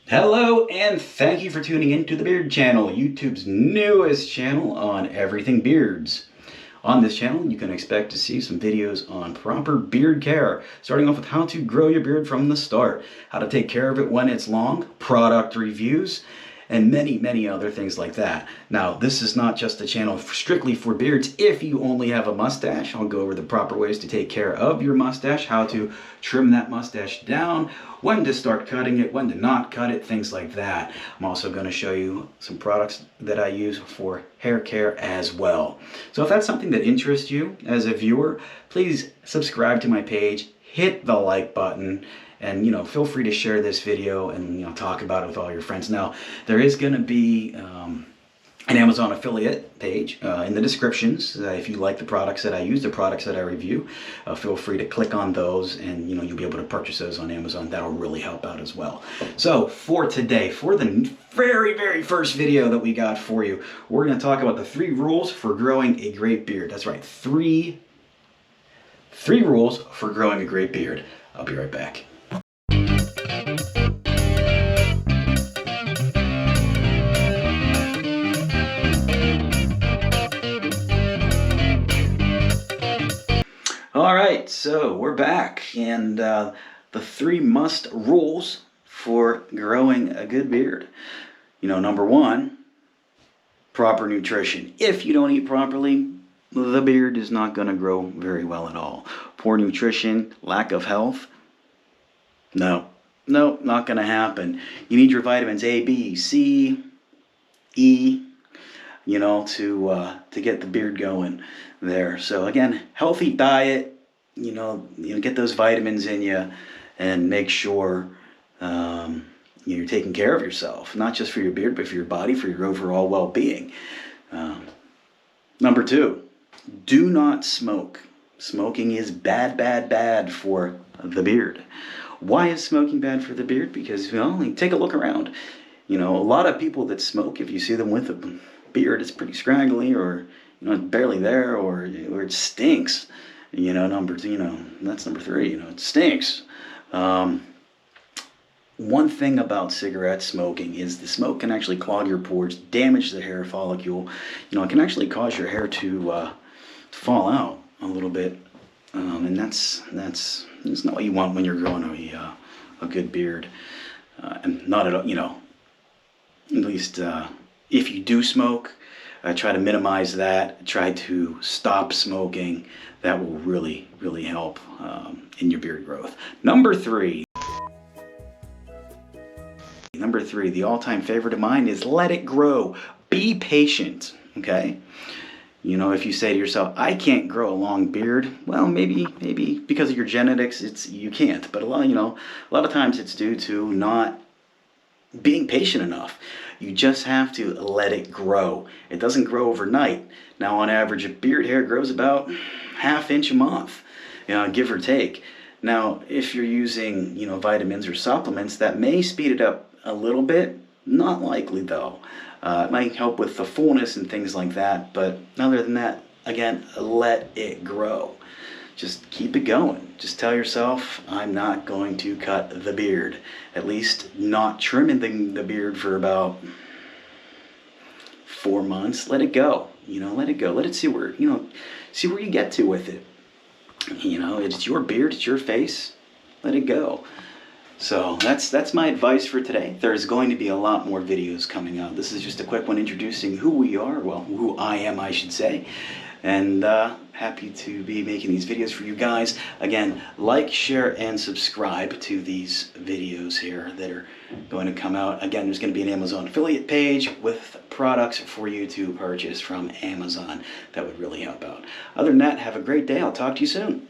Hello and thank you for tuning in to the Beard Channel, YouTube's newest channel on everything beards. On this channel, you can expect to see some videos on proper beard care, starting off with how to grow your beard from the start, how to take care of it when it's long, product reviews, and many other things like that. Now, this is not just a channel strictly for beards. If you only have a mustache, I'll go over the proper ways to take care of your mustache, how to trim that mustache down, when to start cutting it, when to not cut it, things like that. I'm also going to show you some products that I use for hair care as well. So if that's something that interests you as a viewer, please subscribe to my page, hit the like button, and feel free to share this video and talk about it with all your friends. Now, there is going to be an Amazon affiliate page in the descriptions. If you like the products that I use, the products that I review, feel free to click on those, and you'll be able to purchase those on Amazon. That'll really help out as well. So for today, for the very first video that we got for you, we're going to talk about the 3 rules for growing a great beard. That's right, three rules for growing a great beard. I'll be right back. All right, so we're back, and the 3 must rules for growing a good beard. Number 1, proper nutrition. If you don't eat properly, the beard is not going to grow very well at all. Poor nutrition, lack of health, no, not going to happen. You need your vitamins A, B, C, E, to get the beard going there. So again, healthy diet, get those vitamins in you, and make sure you're taking care of yourself, not just for your beard, but for your body, for your overall well-being. Number 2, do not smoke. Smoking is bad for the beard. Why is smoking bad for the beard? Because, take a look around. A lot of people that smoke, if you see them with a beard, it's pretty scraggly, or barely there, or it stinks. That's number 3. It stinks. One thing about cigarette smoking is the smoke can actually clog your pores, damage the hair follicle. It can actually cause your hair to fall out a little bit, and that's not what you want when you're growing a good beard, and not at all. At least if you do smoke, try to minimize that. Try to stop smoking. That will really help in your beard growth. Number 3, the all-time favorite of mine is let it grow. Be patient, okay? If you say to yourself, I can't grow a long beard, well, maybe because of your genetics, you can't. But a lot of times it's due to not being patient enough. You just have to let it grow. It doesn't grow overnight. Now, on average, a beard hair grows about ½ inch a month, give or take. Now, if you're using, vitamins or supplements, that may speed it up a little bit. Not likely, though. It might help with the fullness and things like that, but other than that, again, let it grow. Just keep it going. Just tell yourself, I'm not going to cut the beard. At least not trimming the beard for about 4 months. Let it go. Let it go. Let it see where you get to with it. It's your beard, it's your face. Let it go. So that's my advice for today. There's going to be a lot more videos coming out. This is just a quick one introducing who we are, well, who I am, I should say. And happy to be making these videos for you guys. Again, like, share, and subscribe to these videos here that are going to come out. Again, there's going to be an Amazon affiliate page with products for you to purchase from Amazon. That would really help out. Other than that, have a great day. I'll talk to you soon.